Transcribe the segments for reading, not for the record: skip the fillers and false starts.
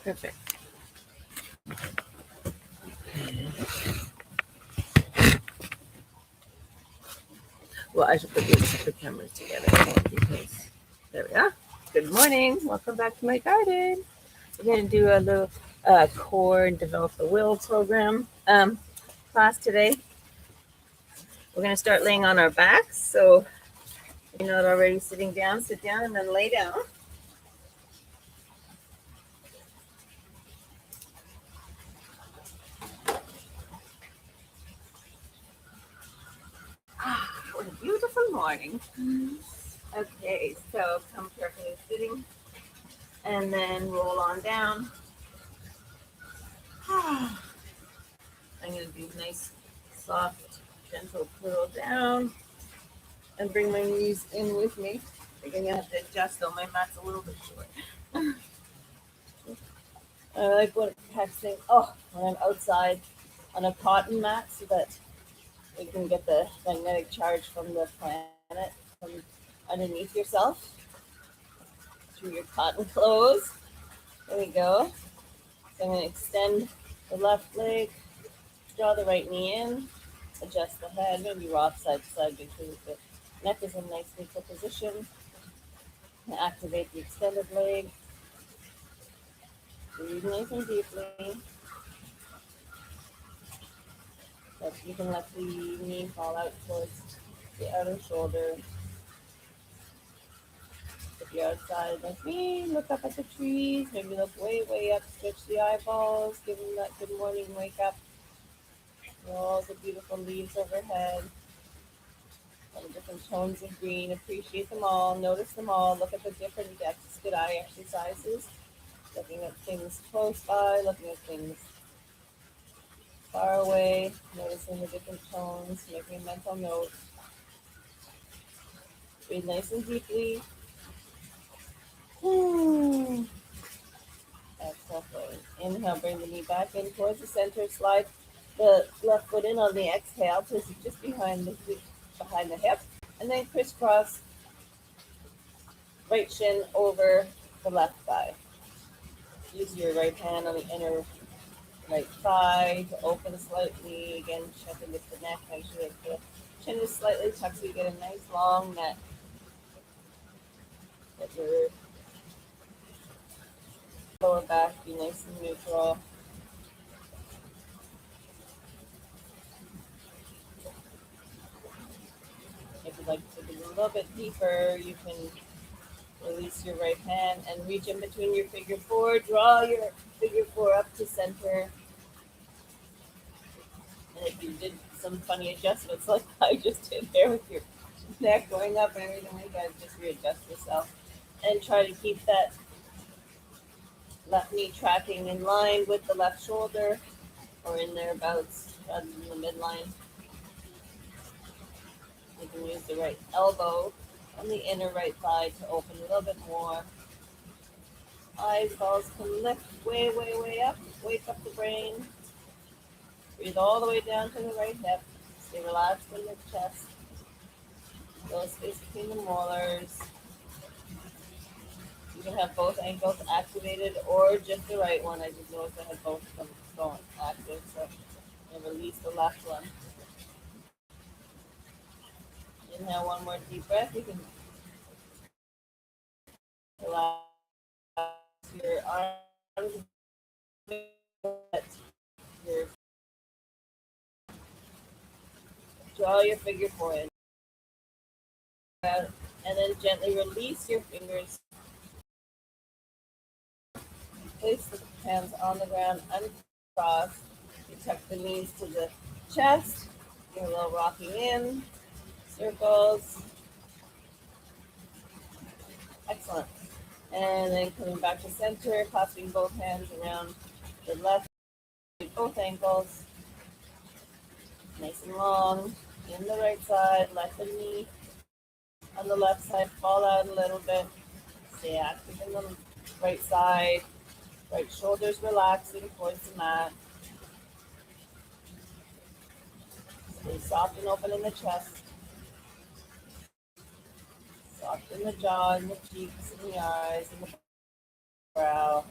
Perfect. Well, I should put the cameras together because there we are. Good morning. Welcome back to my garden. We're going to do a little core and develop the will program class today. We're going to start laying on our backs. So if you're not already sitting down, sit down and then lay down. What a beautiful morning. Okay, so come carefully sitting and then roll on down. I'm going to do nice, soft, gentle curl down and bring my knees in with me. I'm going to have to adjust though, my mat's a little bit short. I like what practicing, when I'm outside on a cotton mat so that you can get the magnetic charge from the planet from underneath yourself through your cotton clothes. There we go. So I'm going to extend the left leg, draw the right knee in, adjust the head, maybe rock side to side, make sure that the neck is in a nice neutral position. And activate the extended leg. Breathe nice and deeply. But you can let the knee fall out towards the outer shoulder. If you're outside like me, look up at the trees, maybe look way, way up, switch the eyeballs, give them that good morning wake up. All the beautiful leaves overhead, all the different tones of green, appreciate them all, notice them all, look at the different depths, good eye exercises, looking at things close by, looking at things far away, noticing the different tones, making a mental note. Breathe nice and deeply. Exhale. Inhale, bring the knee back in towards the center. Slide the left foot in on the exhale, place it just behind the hip, and then crisscross right shin over the left thigh. Use your right hand on the inner right thigh to open slightly. Again, check in with the neck. Make sure that the chin is slightly tucked so you get a nice long neck. Let your lower back be nice and neutral. If you'd like to dig a little bit deeper, you can release your right hand and reach in between your figure four. Draw your figure four up to center. And if you did some funny adjustments like I just did there with your neck going up and everything like that, just readjust yourself. And try to keep that left knee tracking in line with the left shoulder or in thereabouts rather than the midline. You can use the right elbow on the inner right thigh to open a little bit more. Eyeballs can lift way, way, way up. Wake up the brain. Breathe all the way down to the right hip. Stay relaxed in the chest. Little space between the molars. You can have both ankles activated or just the right one. I just noticed I had both of them going active, so I'm going to release the left one. Inhale one more deep breath. You can relax your arms, your draw your figure four in, and then gently release your fingers. Place the hands on the ground, uncross. You tuck the knees to the chest. Give a little rocking in, circles. Excellent. And then coming back to center, clasping both hands around the left, both ankles. Nice and long. In the right side, let the knee on the left side fall out a little bit. Stay active in the right side. Right shoulders relaxing towards the mat. Stay soft and open in the chest. Soft in the jaw, in the cheeks, in the eyes, in the brow.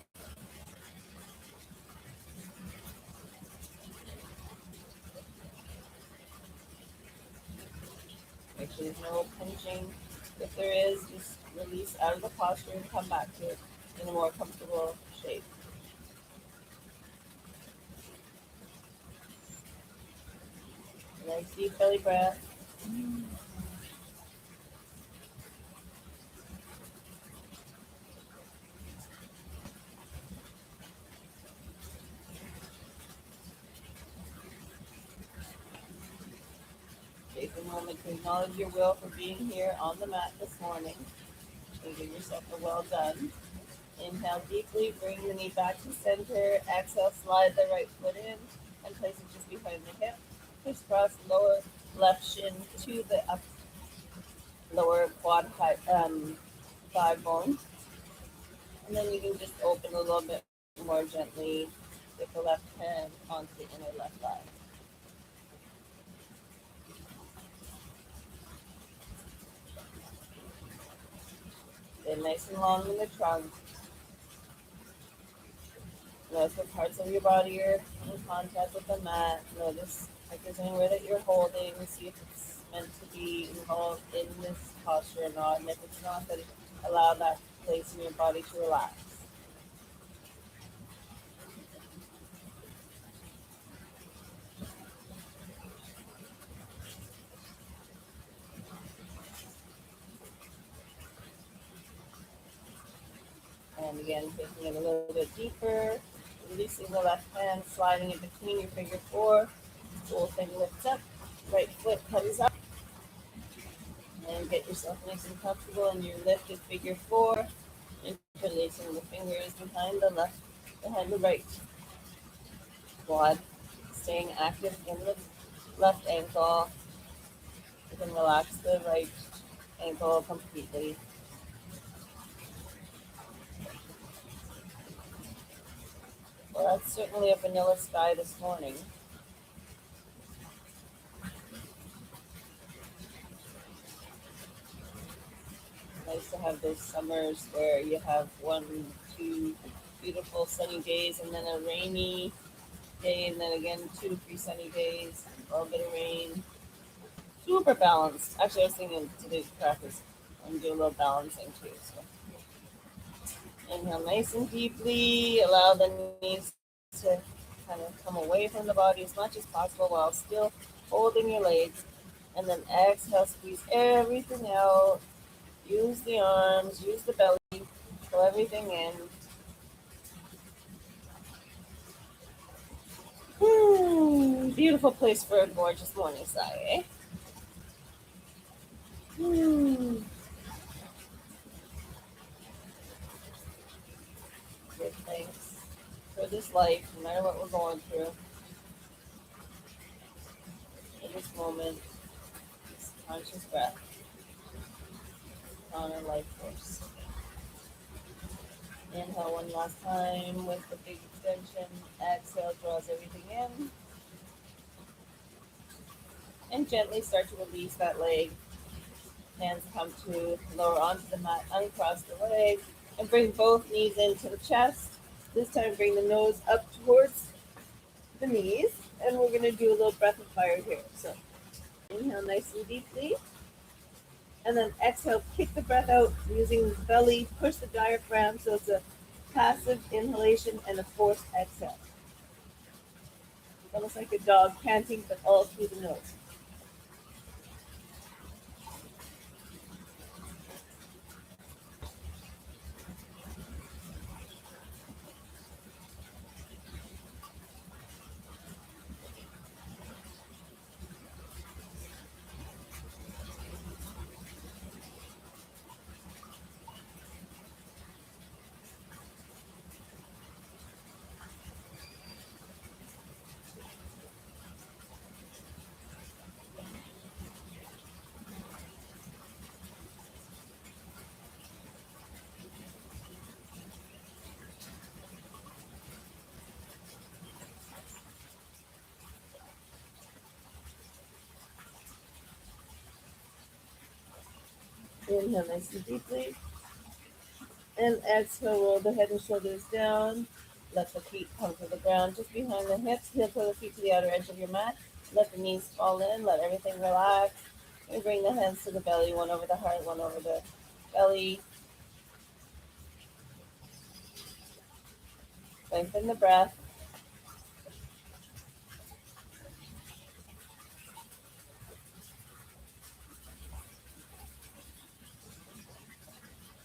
There's no pinching. If there is, just release out of the posture and come back to it in a more comfortable shape. Nice deep belly breath. Take a moment to acknowledge your will for being here on the mat this morning and give yourself a well done. Inhale deeply, bring the knee back to center. Exhale, slide the right foot in and place it just behind the hip. Crisscross lower left shin to the lower thigh bone. And then you can just open a little bit more gently with the left hand onto the inner left thigh. Stay nice and long in the trunk. Notice what parts of your body are in contact with the mat. Notice if there's anywhere that you're holding. See if it's meant to be involved in this posture or not. And if it's not, then allow that place in your body to relax. And again, taking it a little bit deeper, releasing the left hand, sliding it between your figure four. Whole thing lifts up, right foot comes up. And get yourself nice and comfortable in your lifted figure four. Interlacing the fingers behind the right quad. Staying active in the left ankle. You can relax the right ankle completely. Well, that's certainly a vanilla sky this morning. Nice to have those summers where you have 1, 2 beautiful sunny days and then a rainy day and then again 2, 3 sunny days, a little bit of rain. Super balanced. Actually, I was thinking today's practice I'm doing a little balancing too. So inhale nice and deeply. Allow the knees to kind of come away from the body as much as possible while still holding your legs. And then exhale, squeeze everything out. Use the arms, use the belly, pull everything in. Beautiful place for a gorgeous morning sigh, eh? Give thanks for this life, no matter what we're going through. In this moment, this conscious breath on our life force. Inhale one last time with the big extension. Exhale, draws everything in. And gently start to release that leg. Hands come to lower onto the mat, uncross the leg, and bring both knees into the chest. This time bring the nose up towards the knees, and we're going to do a little breath of fire here. So inhale nice and deeply, and then exhale, kick the breath out using the belly, push the diaphragm, so it's a passive inhalation and a forced exhale. Almost like a dog panting, but all through the nose. Inhale nice and deeply. And exhale, roll the head and shoulders down. Let the feet come to the ground just behind the hips. Heel toe the feet to the outer edge of your mat. Let the knees fall in. Let everything relax. We bring the hands to the belly, one over the heart, one over the belly. Lengthen the breath.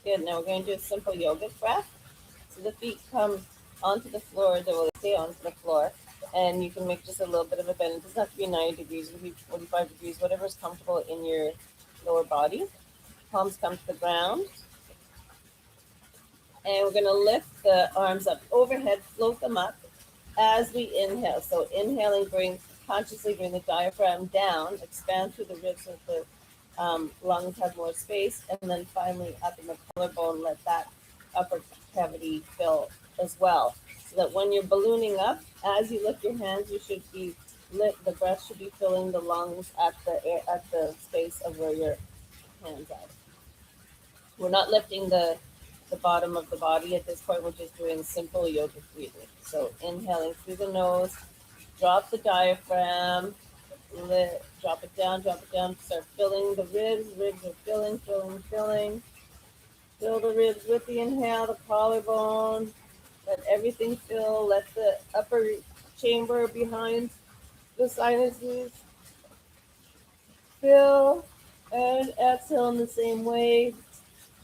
Good. Now we're going to do a simple yogic breath. So the feet come onto the floor, they will stay onto the floor. And you can make just a little bit of a bend. It doesn't have to be 90 degrees, it can be 45 degrees, whatever's comfortable in your lower body. Palms come to the ground. And we're going to lift the arms up overhead, float them up as we inhale. So inhaling, consciously bring the diaphragm down, expand through the ribs so the lungs have more space, and then finally up in the collarbone, let that upper cavity fill as well. So that when you're ballooning up, as you lift your hands, you should be the breath should be filling the lungs at the space of where your hands are. We're not lifting the bottom of the body at this point. We're just doing simple yogic breathing. So inhaling through the nose, drop the diaphragm, drop it down, start filling the ribs. Ribs are filling. Fill the ribs with the inhale, the collarbone. Let everything fill. Let the upper chamber behind the sinuses fill. And exhale in the same way.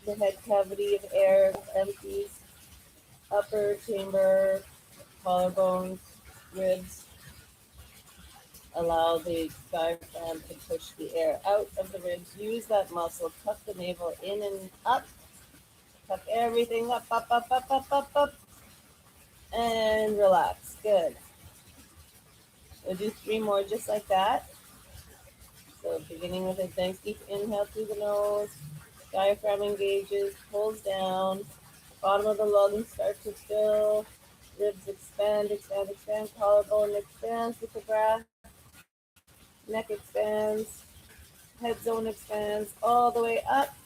The head cavity of air empties. Upper chamber, collarbones, ribs. Allow the diaphragm to push the air out of the ribs. Use that muscle. Tuck the navel in and up. Tuck everything up, up. And relax. Good. We'll do 3 more just like that. So beginning with a nice deep inhale through the nose. Diaphragm engages, pulls down. Bottom of the lungs start to fill. Ribs expand. Collarbone expands with the breath. Neck expands. Head zone expands all the way up.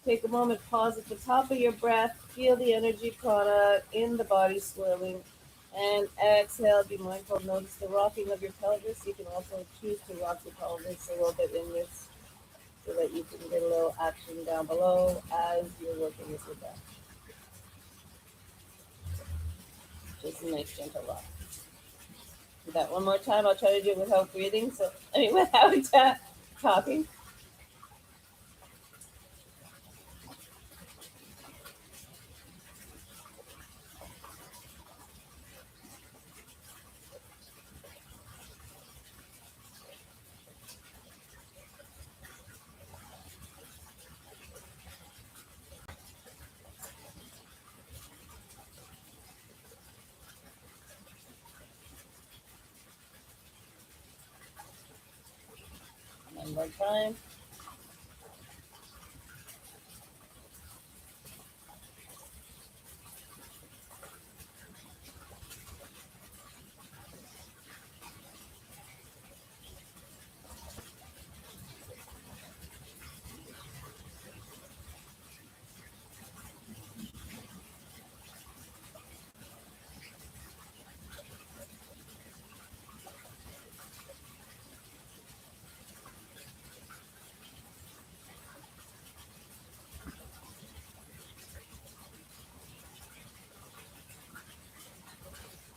Take a moment, pause at the top of your breath. Feel the energy prana in the body swirling. And exhale, be mindful, notice the rocking of your pelvis. You can also choose to rock your pelvis a little bit in this so that you can get a little action down below as you're working with your breath. Just a nice gentle rock. Do that one more time. I'll try to do it without breathing. Without talking. One more time.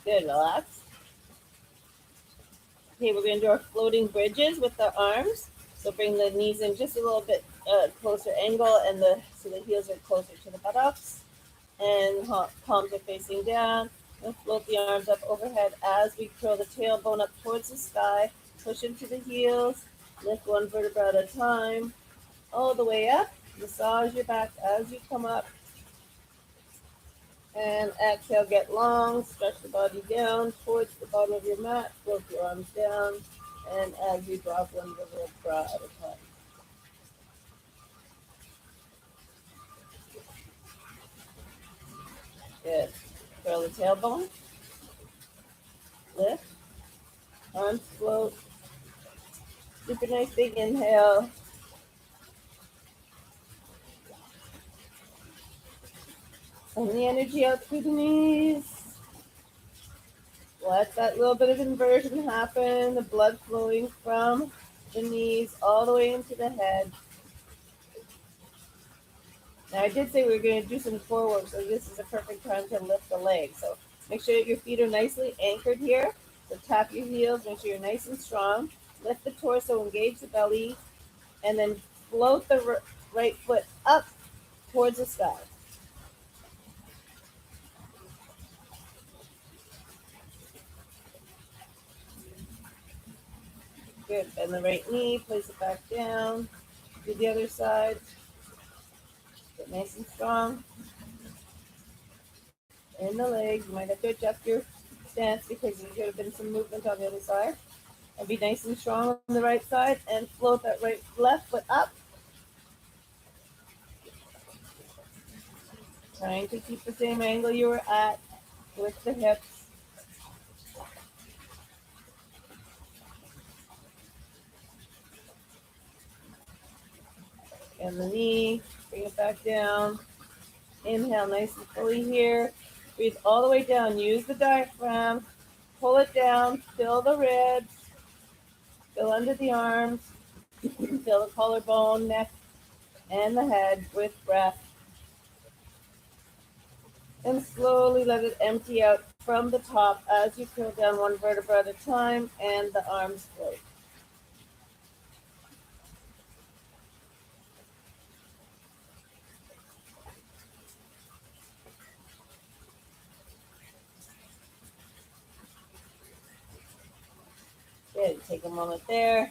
Good, relax. Okay, we're going to do our floating bridges with the arms. So bring the knees in just a little bit closer angle, and so the heels are closer to the buttocks, and palms are facing down. And float the arms up overhead as we curl the tailbone up towards the sky. Push into the heels. Lift one vertebra at a time, all the way up. Massage your back as you come up. And exhale, get long, stretch the body down towards the bottom of your mat, float your arms down, and as you drop one vertebra at a time. Good. Curl the tailbone, lift, arms float, super nice big inhale. Send the energy out through the knees. Let that little bit of inversion happen, the blood flowing from the knees all the way into the head. Now, I did say we were going to do some core work, so this is a perfect time to lift the legs. So make sure that your feet are nicely anchored here. So tap your heels, make sure you're nice and strong. Lift the torso, engage the belly, and then float the right foot up towards the sky. Good. Bend the right knee, place it back down. Do the other side. Get nice and strong. In the legs. You might have to adjust your stance because there could have been some movement on the other side. And be nice and strong on the right side and float that left foot up. Trying to keep the same angle you were at with the hips. And the knee, bring it back down. Inhale nice and fully here. Breathe all the way down. Use the diaphragm. Pull it down. Fill the ribs. Fill under the arms. Fill the collarbone, neck, and the head with breath. And slowly let it empty out from the top as you peel down one vertebra at a time and the arms float. Good. Take a moment there.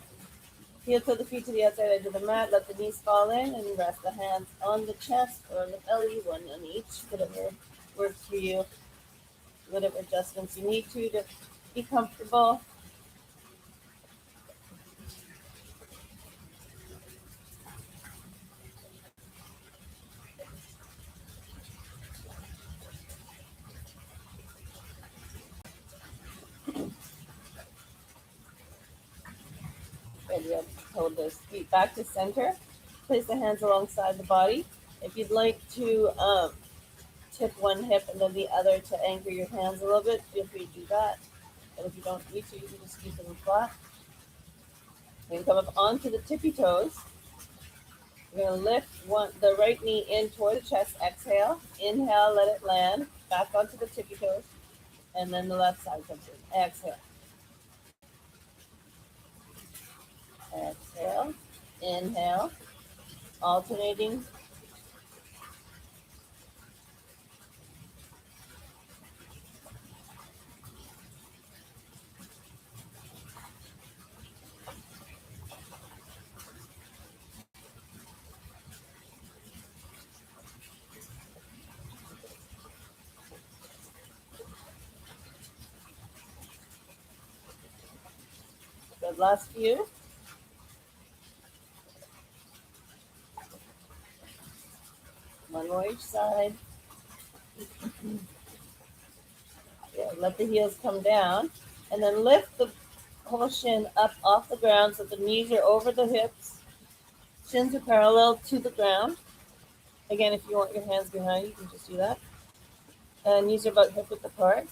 Heel to the feet to the outside edge of the mat. Let the knees fall in and rest the hands on the chest or the belly, one on each, whatever works for you. Whatever adjustments you need to be comfortable. Good. You hold those feet back to center. Place the hands alongside the body. If you'd like to tip one hip and then the other to anchor your hands a little bit, feel free to do that. And if you don't need to, you can just keep them flat. You can come up onto the tippy toes. You're going to lift the right knee in toward the chest. Exhale. Inhale, let it land. Back onto the tippy toes. And then the left side comes in. Exhale. Exhale. Inhale. Alternating. Good. Last few. One more each side. Yeah, let the heels come down. And then lift the whole shin up off the ground so the knees are over the hips. Shins are parallel to the ground. Again, if you want your hands behind, you can just do that. And knees are about hip width apart.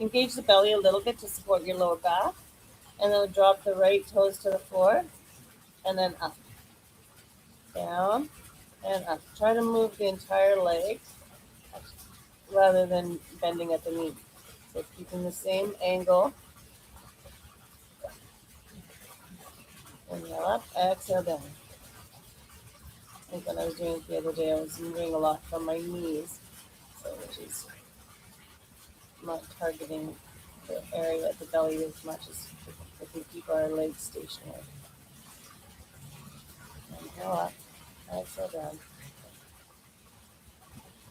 Engage the belly a little bit to support your lower back. And then drop the right toes to the floor. And then up. Down and up. Try to move the entire leg rather than bending at the knee. So keeping the same angle. Inhale up, exhale down. I think when I was doing it the other day, I was moving a lot from my knees, so which is not targeting the area at the belly as much as if we keep our legs stationary. Inhale up, exhale down.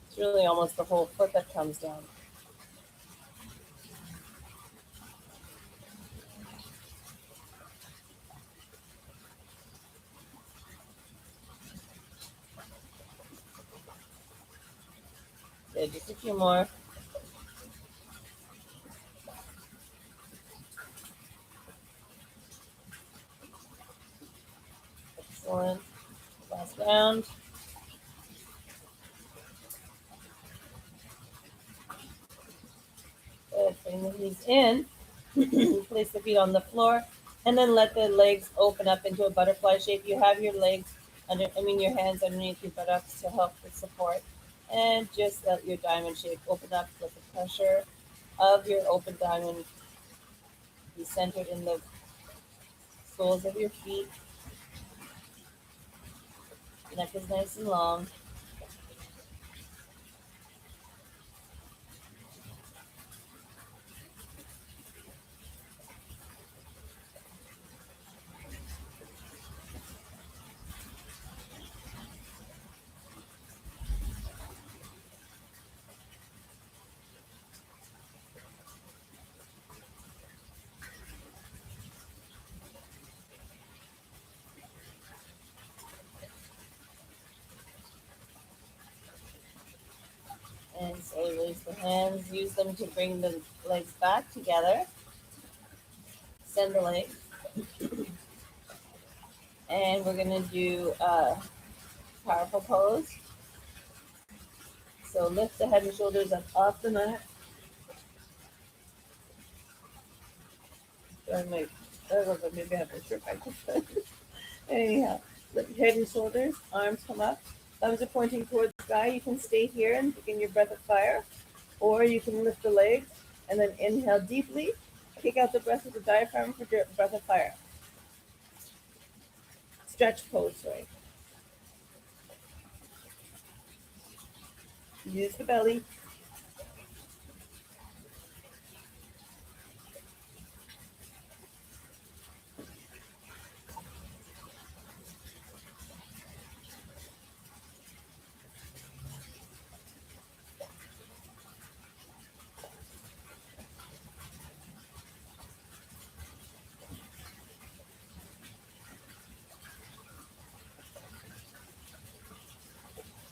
It's really almost the whole foot that comes down. Okay, just a few more. Excellent. Last round. Good. Bring the knees in. Place the feet on the floor. And then let the legs open up into a butterfly shape. You have your legs your hands underneath your buttocks to help with support. And just let your diamond shape open up with the pressure of your open diamond be centered in the soles of your feet. Neck is nice and long. And so release the hands. Use them to bring the legs back together. Send the legs. And we're going to do a powerful pose. So lift the head and shoulders up off the mat. Maybe I have to shirt back. Anyhow, lift head and shoulders, arms come up, thumbs are pointing towards the sky. You can stay here and begin your breath of fire, or you can lift the legs and then inhale deeply, kick out the breath with the diaphragm for breath of fire. Stretch pose, sorry. Use the belly.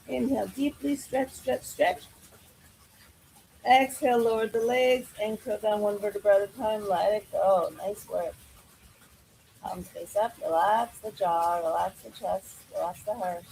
Inhale deeply, stretch, stretch, stretch. Exhale, lower the legs, anchor down one vertebra at a time, let it go. Nice work. Palms face up, relax the jaw, relax the chest, relax the heart.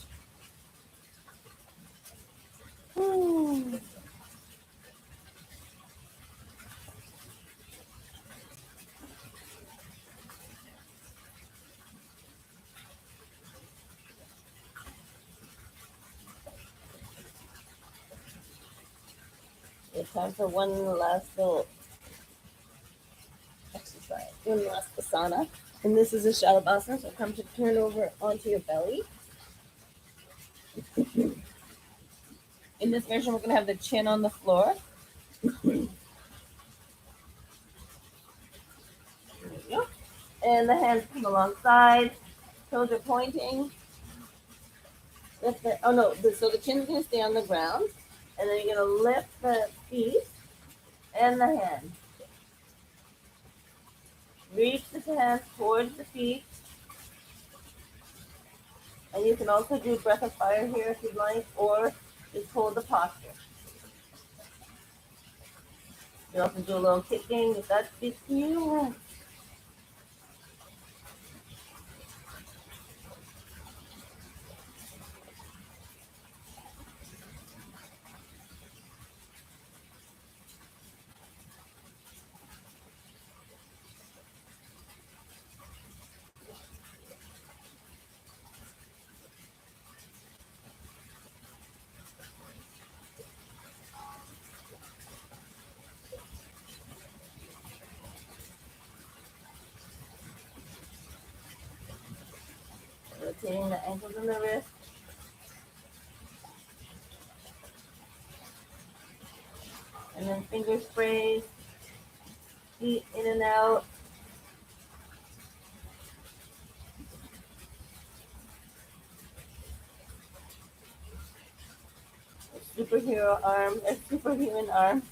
It's time for one last little exercise, one last asana. And this is a Shalabhasana, so come to turn over onto your belly. In this version, we're going to have the chin on the floor. There we go. And the hands come alongside, toes are pointing. So the chin's going to stay on the ground. And then you're going to lift the feet and the hands. Reach the hands towards the feet. And you can also do breath of fire here if you'd like, or just hold the posture. You also do a little kicking if that fits you. Rotating the ankles and the wrist. And then finger sprays, feet in and out. Superhero arm, a superhuman arm.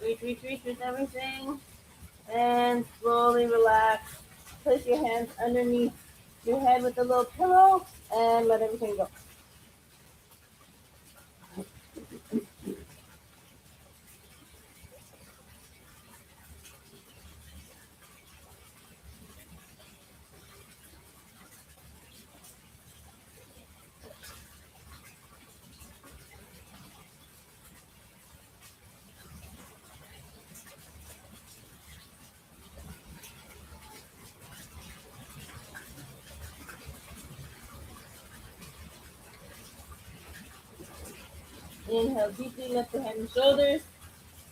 Reach with everything. And slowly relax. Place your hands underneath your head with a little pillow and let everything go. Inhale deeply, lift the head and shoulders,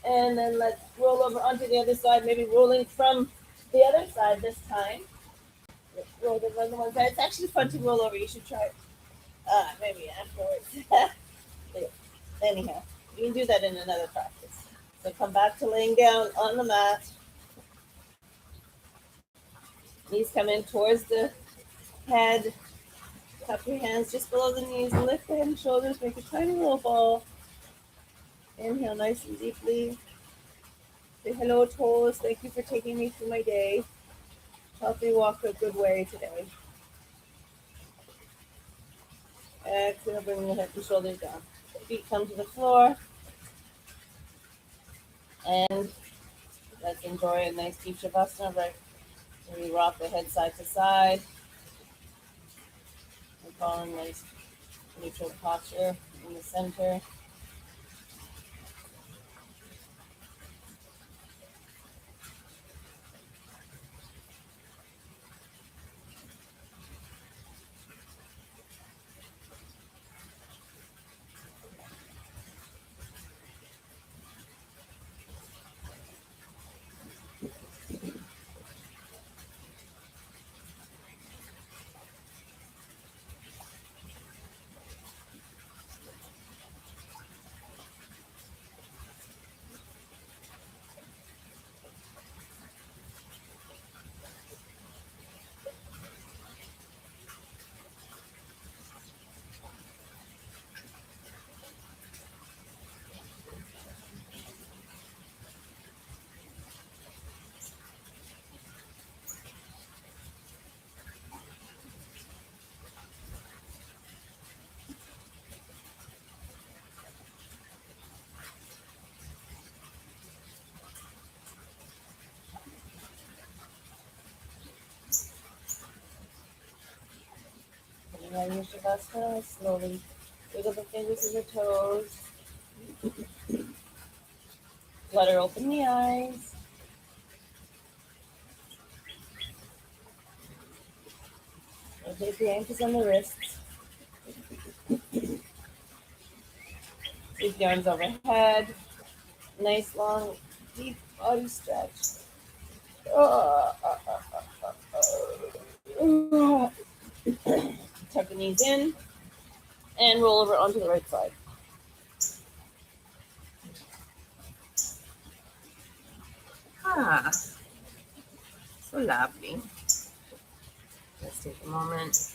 and then let's roll over onto the other side, maybe rolling from the other side this time. Let's roll the other one side. It's actually fun to roll over. You should try it. Maybe afterwards. Anyhow, you can do that in another practice. So come back to laying down on the mat. Knees come in towards the head. Cup your hands just below the knees. Lift the head and shoulders. Make a tiny little ball. Inhale nice and deeply. Say hello, toes. Thank you for taking me through my day. Help me walk a good way today. Exhale, bring the head and shoulders down. Feet come to the floor. And let's enjoy a nice deep shavasana, right? Where we rock the head side to side. We fall in nice neutral posture in the center. Coming out of your shavasana, slowly wiggle the fingers and the toes. Flutter open the eyes. Rotate the ankles on the wrists. Sweep the arms overhead. Nice long, deep body stretch. Tuck the knees in and roll over onto the right side. So lovely. Let's take a moment.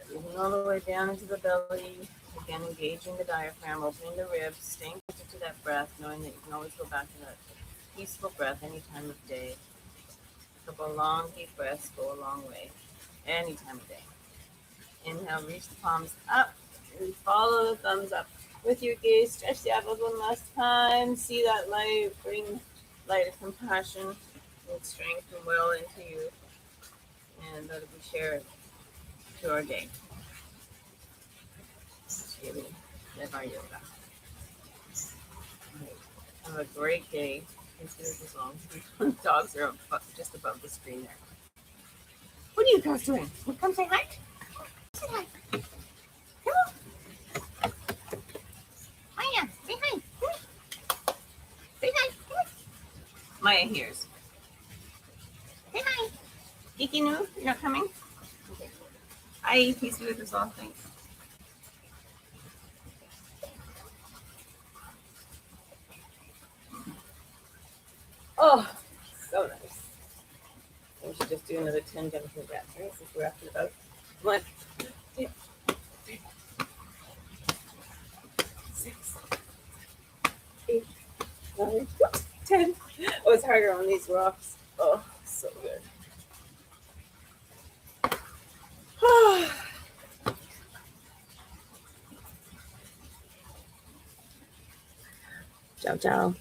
Breathing all the way down into the belly. Again, engaging the diaphragm, opening the ribs, staying connected to that breath, knowing that you can always go back to that peaceful breath any time of day. A couple long, deep breaths go a long way, any time of day. Inhale, reach the palms up, and follow the thumbs up. With your gaze, stretch the eyeballs one last time. See that light, bring light of compassion and strength and will into you, and let it be shared to our day. Really live our yoga. Have a great day. Consider this long. Dogs are just above the screen there. What are you guys doing? Come say hi. Say hi. Come on. Hiya. Say hi. Maya hears. Hey, hi. Geeky Noo, you're not coming? Okay. Hi, peace be with us all. Thanks. Oh, so nice. We should just do another 10 jumping jacks, right? Since we're after about 1, 2, 3, 6, 8, 9, 10. Oh, it's harder on these rocks. Oh, so good. Ciao, ciao.